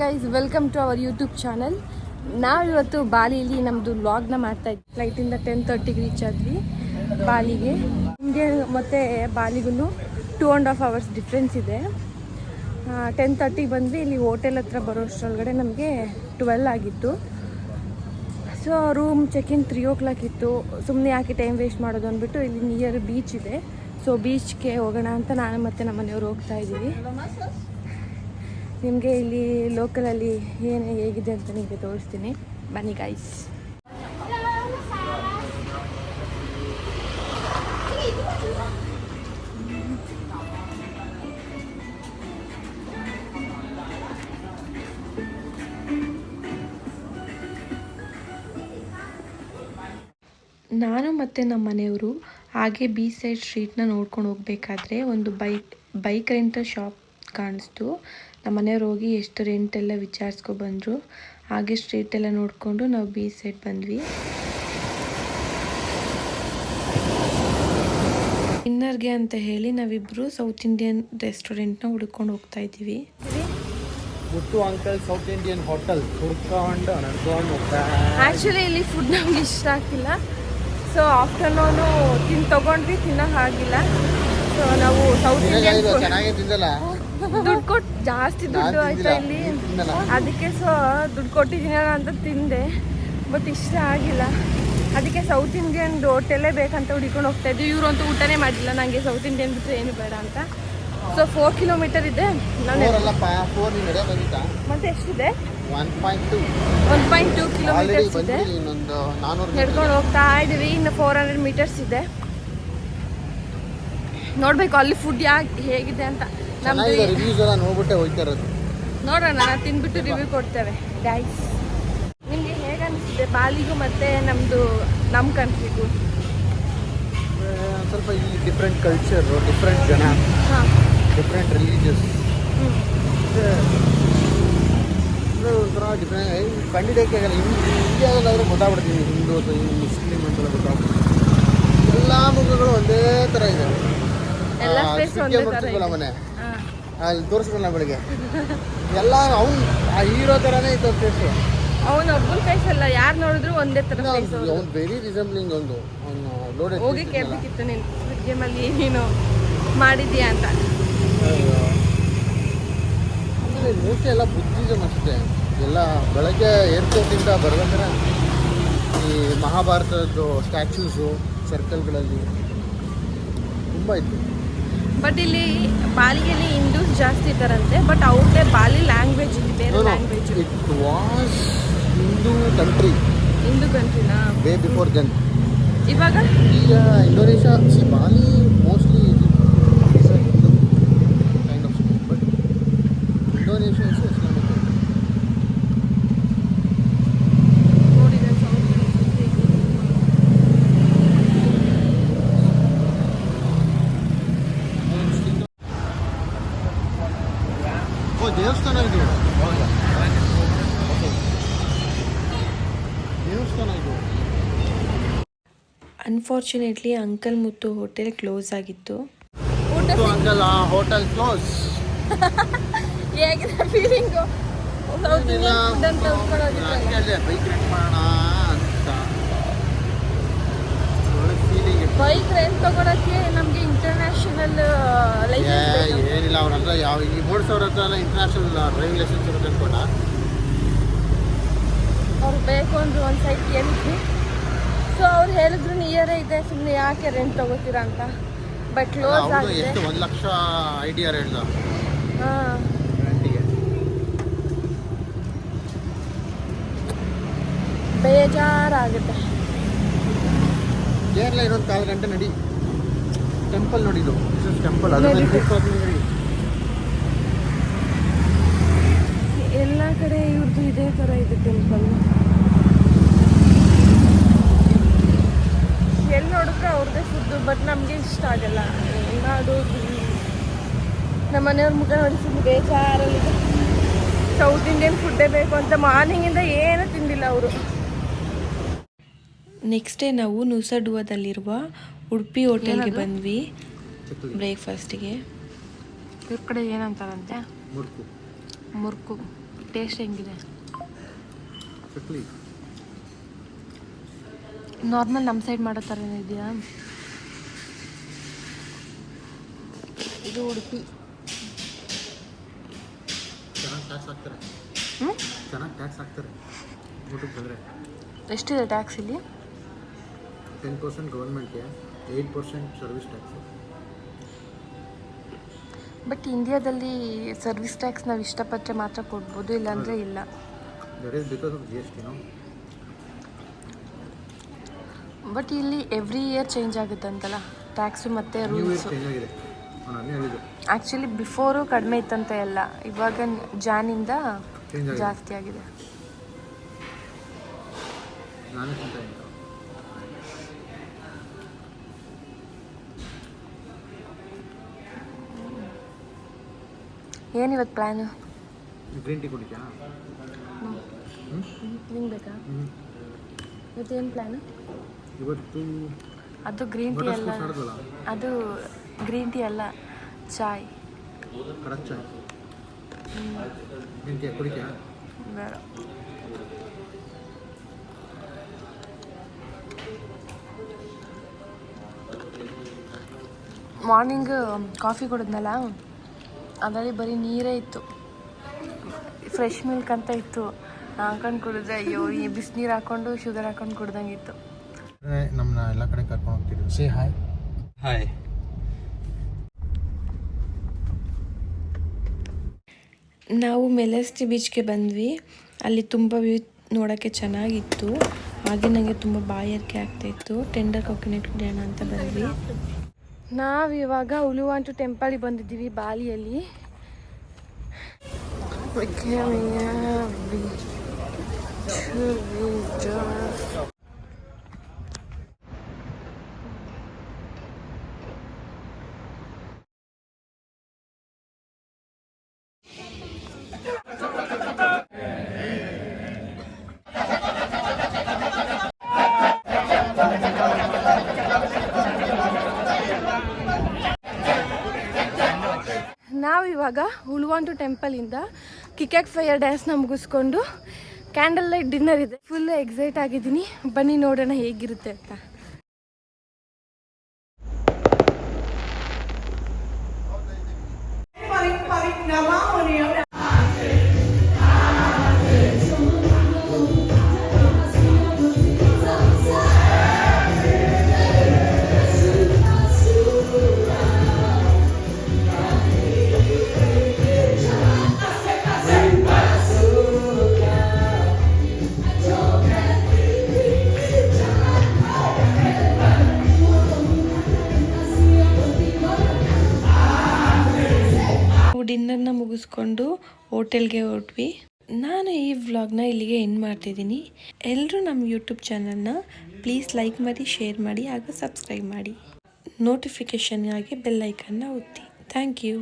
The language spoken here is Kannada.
Guys, welcome to our YouTube channel. ನಾವಿವತ್ತು ಬಾಲಿಯಲ್ಲಿ ನಮ್ಮದು ವ್ಲಾಗ್ನ ಮಾಡ್ತಾ ಇದ್ವಿ. ಫ್ಲೈಟಿಂದ 10:30ಗೆ ರೀಚ್ ಆದ್ವಿ ಬಾಲಿಗೆ. ಇಂಡಿಯಾ ಮತ್ತು ಬಾಲಿಗೂ 2.5 hours ಡಿಫ್ರೆನ್ಸ್ ಇದೆ. 10:30ಗೆ ಬಂದ್ವಿ. ಇಲ್ಲಿ ಹೋಟೆಲ್ ಹತ್ರ ಬರೋಷ್ಟರೊಳಗಡೆ ನಮಗೆ 12 ಆಗಿತ್ತು. ಸೊ ರೂಮ್ ಚೆಕ್-ಇನ್ 3 o'clock ಇತ್ತು. ಸುಮ್ಮನೆ ಯಾಕೆ ಟೈಮ್ ವೇಸ್ಟ್ ಮಾಡೋದು ಅಂದ್ಬಿಟ್ಟು ಇಲ್ಲಿ ನಿಯರ್ ಬೀಚ್ ಇದೆ. ಸೊ ಬೀಚ್ಗೆ ಹೋಗೋಣ ಅಂತ ನಾನು ಮತ್ತು ನಮ್ಮ ಮನೆಯವರು ಹೋಗ್ತಾ ಇದ್ದೀವಿ. ನಿಮಗೆ ಇಲ್ಲಿ ಲೋಕಲಲ್ಲಿ ಏನು ಹೇಗಿದೆ ಅಂತ ನಿಮಗೆ ತೋರಿಸ್ತೀನಿ, ಬನ್ನಿ ಗೈಸ್. ನಾನು ಮತ್ತು ನಮ್ಮ ಮನೆಯವರು ಹಾಗೆ ಬೀಚ್ ಸೈಡ್ ಸ್ಟ್ರೀಟ್ನ ನೋಡ್ಕೊಂಡು ಹೋಗ್ಬೇಕಾದ್ರೆ ಒಂದು ಬೈಕ್ ರೆಂಟಲ್ ಶಾಪ್ ಕಾಣಿಸ್ತು. ನಮ್ಮ ಮನೆಯವ್ರು ಹೋಗಿ ಎಷ್ಟು ರೆಂಟ್ ಎಲ್ಲ ವಿಚಾರಿಸ್ಕೊಬಂದರು. ಹಾಗೆ ಸ್ಟ್ರೀಟ್ ಎಲ್ಲ ನೋಡಿಕೊಂಡು ನಾವು ಬೀಚ್ ಸೈಡ್ ಬಂದ್ವಿ. ಡಿನ್ನರ್ಗೆ ಅಂತ ಹೇಳಿ ನಾವಿಬ್ಬರು ಸೌತ್ ಇಂಡಿಯನ್ ರೆಸ್ಟೋರೆಂಟ್ನ ಹುಡ್ಕೊಂಡು ಹೋಗ್ತಾ ಇದ್ದೀವಿ. ಸೌತ್ ಇಂಡಿಯನ್ ಹೋಟೆಲ್ ಆ್ಯಕ್ಚುಲಿ ಇಲ್ಲಿ ಫುಡ್ ನಮ್ಗೆ ಇಷ್ಟ ಆಗ್ತಿಲ್ಲ. ಸೊ ಆಫ್ಟರ್ನೂನು ತೊಗೊಂಡ್ವಿ, ತಿನ್ನೋಕೆ ಆಗಿಲ್ಲ. ಸೊ ನಾವು ಸೌತ್ ಇಂಡಿಯನ್ ದುಡ್ಡು ಕೊಟ್ಟು ಜಾಸ್ತಿ ದುಡ್ಡು ಆಯ್ತಾ ಇಲ್ಲಿ, ಅದಕ್ಕೆ ಸೊ ದುಡ್ಡು ಕೊಟ್ಟಿದ್ದೀನ ಅಂತ ತಿಂದೆ, ಬಟ್ ಇಷ್ಟ ಆಗಿಲ್ಲ. ಅದಕ್ಕೆ ಸೌತ್ ಇಂಡಿಯನ್ ಹೋಟೆಲ್ಲೇ ಬೇಕಂತ ಹುಡ್ಕೊಂಡು ಹೋಗ್ತಾ ಇದ್ವಿ. ಇವರು ಅಂತೂ ಊಟನೇ ಮಾಡಿಲ್ಲ. ನನಗೆ ಸೌತ್ ಇಂಡಿಯನ್ ಬಿಟ್ಟರೆ ಏನು ಬೇಡ ಅಂತ. ಸೊ 4 kilometers ಇದೆ. ಮತ್ತೆ ಎಷ್ಟಿದೆ? 1.2 kilometers ಇದೆ. ನಡ್ಕೊಂಡು ಹೋಗ್ತಾ ಇದ್ದೀವಿ. ಇನ್ನು 400 meters ಇದೆ. ನೋಡ್ಬೇಕು ಅಲ್ಲಿ ಫುಡ್ ಹೇಗಿದೆ ಅಂತ. ನೋಡೋಣ, ತಿಂದ್ಬಿಟ್ಟು ರಿವ್ಯೂ ಕೊಡ್ತೇವೆ ಗೈಸ್. ನಿಮಗೆ ಹೇಗೆ ಅನಿಸ್ತಿದೆ ಬಾಲಿಗೂ ಮತ್ತೆ ನಮ್ಮ ಕಂಟ್ರಿಗೂ? ಸ್ವಲ್ಪ ಇಲ್ಲಿ ಡಿಫ್ರೆಂಟ್ ಕಲ್ಚರ್, ಡಿಫ್ರೆಂಟ್ ಜನ, ಡಿಫ್ರೆಂಟ್ ರಿಲಿಜಿಯಸ್, ಒಂಥರ ಡಿಫ್ರೆಂಟ್ ಕಂಡಿಡಿಯೋಕ್ಕೆ ಆಗಲ್ಲ. ಇಂಡಿಯಾದಲ್ಲಾದರೂ ಗೊತ್ತಾಗ್ಬಿಡ್ತೀನಿ, ಹಿಂದೂ ಅಥವಾ ಮುಸ್ಲಿಂ ಅಂತೆಲ್ಲ ಗೊತ್ತಾಗ್ಬಿಡ್ತೀನಿ. ಎಲ್ಲ ಮುಖಗಳು ಒಂದೇ ಥರ ಇದೆ. ಮನೆ ಅಲ್ಲಿ ತೋರಿಸ್ಕೊಳ್ಳ ಬೆಳಿಗ್ಗೆ ಎಲ್ಲ ಅವ್ನು ಆ ಹೀರೋ ಥರನೇ ಇತ್ತು ಫೇಸು. ಅವನು ಒಬ್ಬನ ಫೇಸ್ ಅಲ್ಲ, ಯಾರು ನೋಡಿದ್ರು ಒಂದೇ ಥರ. ಅವ್ನು ವೆರಿ ರಿಸೆಂಬ್ಲಿಂಗ್. ಅವನು ಹೋಗಿ ಕೇಳಬೇಕಿತ್ತು ನೀನು ಸ್ವಿಟ್ ಗೇಮಲ್ಲಿ ಏನೇನು ಮಾಡಿದ್ಯಾ ಅಂತ. ಆಮೇಲೆ ಮೋಸ್ಟ್ಲಿ ಎಲ್ಲ ಬುದ್ಧಿಸಮ್ ಅನಿಸುತ್ತೆ. ಎಲ್ಲ ಬೆಳಗ್ಗೆ ಏರ್ಪೋರ್ಟಿಂದ ಬರ್ಬೇಕಾದ್ರೆ ಈ ಮಹಾಭಾರತದ್ದು ಸ್ಟ್ಯಾಚ್ಯೂಸು ಸರ್ಕಲ್ಗಳಲ್ಲಿ ತುಂಬ ಇತ್ತು. ಬಟ್ ಇಲ್ಲಿ ಬಾಲಿಯಲ್ಲಿ ಹಿಂದೂಸ್ ಜಾಸ್ತಿ ಇದ್ದಾರಂತೆ. ಬಟ್ ಅವ್ರದ್ದೇ ಬಾಲಿ ಲ್ಯಾಂಗ್ವೇಜ್, ಇಲ್ಲಿ ಬೇರೆ ಲ್ಯಾಂಗ್ವೇಜ್. ಇಟ್ ವಾಸ್ ಹಿಂದೂ ಕಂಟ್ರಿನಾ ವೇ ಬಿಫೋರ್ ದೆನ್. ಇವಾಗ ಈಗ Indonesia, Bali mostly Hindu kind of state, but Indonesia is Islamic. ದೇವಸ್ಥಾನ ಇದು, ದೇವಸ್ಥಾನ ಇದು. Unfortunately uncle Muthu hotel close ಆಗಿತ್ತು. Uncle hotel close. ಹೇಗಿದೆ ಫೀಲಿಂಗು? ಬೈಕ್ ರೆಂಟ್ ಮಾಡೋಣ ಅಂತ ಬೈಕ್ ರೆಂಟ್ ತಗೊಳಕ್ಕೆ ನಮಗೆ ಇಂಟರ್ನ್ಯಾಷನಲ್ ಲೈಸೆನ್ಸ್ ಏನಿಲ್ಲ. ಅವ್ರ ಹತ್ರ ಯಾವ ಈ 3,000 ಹತ್ರ ಎಲ್ಲ ಇಂಟರ್ನ್ಯಾಷನಲ್ ಡ್ರೈವಿಂಗ್ ಲೈಸೆನ್ಸ್ ಇರುತ್ತೆ ಅನ್ಕೊಂಡ. ಅವ್ರು ಬೇಕು ಅಂದ್ರು ಒಂದು ಸೈಡ್ ಕೇಳಿದ್ವಿ. ಸೊ ಅವ್ರು ಹೇಳಿದ್ರು ನಿಯರೇ ಇದೆ, ಸುಮ್ಮನೆ ಯಾಕೆ ರೆಂಟ್ ತಗೋತೀರಾ ಅಂತ. ಬಟ್ ಕ್ಲೋಸ್ ಆಗಿದೆ. ಎಷ್ಟು 1 ಲಕ್ಷ IDR ಹೇಳ್ದ ಹಾಂ. ರೆಂಟಿಗೆ. ಬೇಜಾರಾಗುತ್ತೆ. ಏನಿಲ್ಲ, ಇನ್ನೊಂದು 4 ಗಂಟೆ ನಡಿ. ಟೆಂಪಲ್ ನೋಡಿದ್ದು, ಟೆಂಪಲ್ ಅದು ಎಲ್ಲ ಕಡೆ ಇವ್ರದ್ದು ಇದೇ ಥರ ಇದೆ ಟೆಂಪಲ್. ಎಲ್ಲಿ ನೋಡಿದ್ರೆ ಅವ್ರದ್ದೇ ಫುಡ್ಡು, ಬಟ್ ನಮಗೆ ಇಷ್ಟ ಆಗಲ್ಲ. ಮಾಡೋದು ನಮ್ಮ ಮನೆಯವ್ರ ಮುಖ ನೋಡಿ ಫುಲ್ ಬೇಜಾರಲ್ಲಿದೆ. ಸೌತ್ ಇಂಡಿಯನ್ ಫುಡ್ಡೇ ಬೇಕು ಅಂತ ಮಾರ್ನಿಂಗಿಂದ ಏನೂ ತಿಂದಿಲ್ಲ ಅವರು. ನೆಕ್ಸ್ಟ್ ಡೇ ನಾವು ನುಸಡುವದಲ್ಲಿರುವ ಉಡುಪಿ ಹೋಟೆಲ್ಗೆ ಬಂದ್ವಿ ಬ್ರೇಕ್ಫಾಸ್ಟಿಗೆ. ಇವ್ರ ಕಡೆ ಏನಂತಾರಂತೆ? ಮುರ್ಕು. ಟೇಸ್ಟ್ ಹೆಂಗಿದೆ? ಚಕ್ಲಿ ನಾರ್ಮಲ್ ನಮ್ಮ ಸೈಡ್ ಮಾಡೋ ಥರನೇ ಇದೆಯಾ? ಇದು ಉಡುಪಿ. ಚೆನ್ನಾಗಿ ಟ್ಯಾಕ್ಸ್ ಹಾಕ್ತಾರೆ. ಚೆನ್ನಾಗಿ ಟ್ಯಾಕ್ಸ್ ಹಾಕ್ತಾರೆ ಊಟಕ್ಕೆ ಬಂದರೆ. ಎಷ್ಟಿದೆ ಟ್ಯಾಕ್ಸ್ ಇಲ್ಲಿ? 10% ಗೌರ್ಮೆಂಟ್ಗೆ, 8% ಸರ್ವಿಸ್ ಟ್ಯಾಕ್ಸು. ಬಟ್ ಇಂಡಿಯಾದಲ್ಲಿ ಸರ್ವಿಸ್ ಟ್ಯಾಕ್ಸ್ ನಾವು ಇಷ್ಟಪಟ್ಟರೆ ಮಾತ್ರ ಕೊಡ್ಬೋದು, ಇಲ್ಲಾಂದರೆ ಇಲ್ಲ. That is because of GST, no? But ಇಲ್ಲಿ ಎವ್ರಿ ಇಯರ್ ಚೇಂಜ್ ಆಗುತ್ತಂತಲ್ಲ ಟ್ಯಾಕ್ಸು ಮತ್ತು ರೂಲ್ಸು. ಚೇಂಜ್ ಆಗಿದೆ. ಆ್ಯಕ್ಚುಲಿ ಬಿಫೋರು ಕಡಿಮೆ ಇತ್ತಂತೆ ಎಲ್ಲ, ಇವಾಗ ಜಾನಿಂದ ಜಾಸ್ತಿ ಆಗಿದೆ. ಏನಿವತ್ತು ಪ್ಲ್ಯಾನು? ಗ್ರೀನ್ ಟೀ ಕುಡಿತಾ? ನಿಂಗೆ ಬೇಕಾ? ಇವತ್ತೇನು ಪ್ಲ್ಯಾನು? ಇವತ್ತು ಅದು ಗ್ರೀನ್ ಟೀ ಅಲ್ಲ, ಅದು ಗ್ರೀನ್ ಟೀ ಅಲ್ಲ, ಚಾಯ್. ಕಡಕ್ ಚಾಯ್. ಗ್ರೀನ್ ಟೀ ಕುಡಿತಾ? ಬೇಡ. ಮಾರ್ನಿಂಗ್ ಕಾಫಿ ಕುಡಿದ್ನಲ್ಲ, ಅದರಲ್ಲಿ ಬರೀ ನೀರೇ ಇತ್ತು. ಫ್ರೆಶ್ ಮಿಲ್ಕ್ ಅಂತ ಇತ್ತು, ಹಾಕೊಂಡು ಕುಡಿದ್ರೆ ಅಯ್ಯೋ ಈ ಬಿಸಿನೀರು ಹಾಕ್ಕೊಂಡು ಶುಗರ್ ಹಾಕ್ಕೊಂಡು ಕುಡ್ದಂಗಿತ್ತು. ನಮ್ಮನ್ನ ಎಲ್ಲ ಕಡೆ ಕರ್ಕೊಂಡು ಹೋಗ್ತಿದ್ರು. Say hi. ಹಾಯ್. ನಾವು ಮೆಲೆಸ್ಟಿ ಬೀಚ್ಗೆ ಬಂದ್ವಿ. ಅಲ್ಲಿ ತುಂಬ ವ್ಯೂ ನೋಡೋಕ್ಕೆ ಚೆನ್ನಾಗಿತ್ತು. ಹಾಗೆ ನನಗೆ ತುಂಬ ಬಾಯಾರಿಕೆ ಆಗ್ತಾಯಿತ್ತು. ಟೆಂಡರ್ ಕೋಕೋನಟ್ ಕುಡಿಯೋಣ ಅಂತ ಬಂದ್ವಿ. ನಾವಿವಾಗ ಉಲುವಾಂಟು ಟೆಂಪಲ್ಗೆ ಬಂದಿದ್ದೀವಿ ಬಾಲಿಯಲ್ಲಿ. ನಾವಿವಾಗ ಉಲುವಾಂಟು ಟೆಂಪಲಿಂದ ಕಿಕ್ಯಾಕ್ ಫೈರ್ ಡ್ಯಾನ್ಸ್ನ ಮುಗಿಸ್ಕೊಂಡು ಕ್ಯಾಂಡಲ್ ಲೈಟ್ ಡಿನ್ನರ್ ಇದೆ. ಫುಲ್ ಎಕ್ಸೈಟ್ ಆಗಿದ್ದೀನಿ. ಬನ್ನಿ ನೋಡೋಣ ಹೇಗಿರುತ್ತೆ ಅಂತ. ಡಿನ್ನರ್ನ ಮುಗಿಸ್ಕೊಂಡು ಹೋಟೆಲ್ಗೆ ಹೊರಟ್ವಿ. ನಾನು ಈ ವ್ಲಾಗ್ನ ಇಲ್ಲಿಗೆ ಎಂಡ್ ಮಾಡ್ತಿದ್ದೀನಿ. ಎಲ್ಲರೂ ನಮ್ಮ ಯೂಟ್ಯೂಬ್ ಚಾನಲ್ನ ಪ್ಲೀಸ್ ಲೈಕ್ ಮಾಡಿ, ಶೇರ್ ಮಾಡಿ, ಹಾಗೂ ಸಬ್ಸ್ಕ್ರೈಬ್ ಮಾಡಿ. ನೋಟಿಫಿಕೇಷನ್ಗಾಗಿ ಬೆಲ್ ಐಕನ್ನ ಒತ್ತಿ. Thank you.